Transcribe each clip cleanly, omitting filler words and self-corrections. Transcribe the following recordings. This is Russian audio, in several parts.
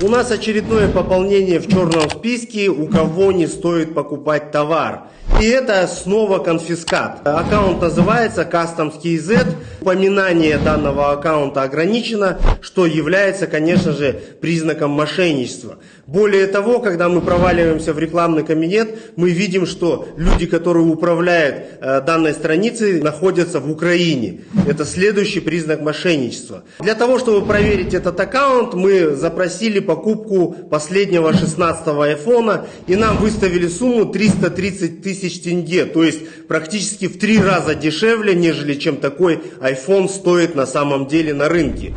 У нас очередное пополнение в черном списке, у кого не стоит покупать товар. И это снова конфискат. Аккаунт называется Customs KZ. Упоминание данного аккаунта ограничено, что является, конечно же, признаком мошенничества. Более того, когда мы проваливаемся в рекламный кабинет, мы видим, что люди, которые управляют данной страницей, находятся в Украине. Это следующий признак мошенничества. Для того, чтобы проверить этот аккаунт, мы запросили покупку последнего 16-го айфона, и нам выставили сумму 330 тысяч тенге, то есть практически в 3 раза дешевле, нежели чем такой iPhone стоит на самом деле на рынке.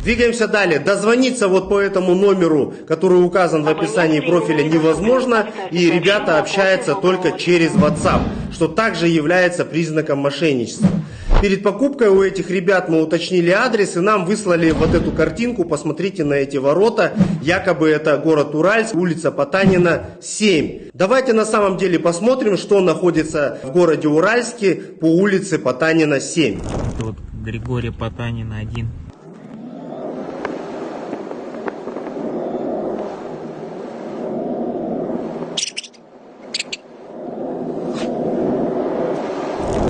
Двигаемся далее. Дозвониться вот по этому номеру, который указан в описании профиля, невозможно, и ребята общаются только через WhatsApp, что также является признаком мошенничества. Перед покупкой у этих ребят мы уточнили адрес, и нам выслали вот эту картинку. Посмотрите на эти ворота. Якобы это город Уральск, улица Потанина, 7. Давайте на самом деле посмотрим, что находится в городе Уральске по улице Потанина, 7. Это вот Григория Потанина, 1.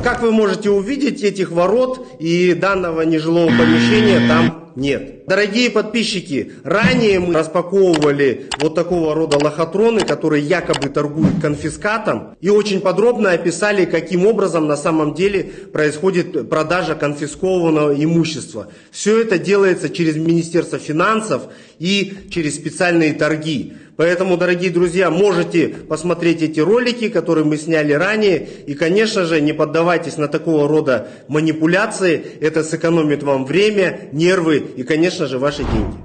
Как вы можете увидеть, этих ворот и данного нежилого помещения там нет. Дорогие подписчики, ранее мы распаковывали вот такого рода лохотроны, которые якобы торгуют конфискатом, и очень подробно описали, каким образом на самом деле происходит продажа конфискованного имущества. Все это делается через Министерство финансов и через специальные торги. Поэтому, дорогие друзья, можете посмотреть эти ролики, которые мы сняли ранее. И, конечно же, не поддавайтесь на такого рода манипуляции. Это сэкономит вам время, нервы и, конечно же, ваши деньги.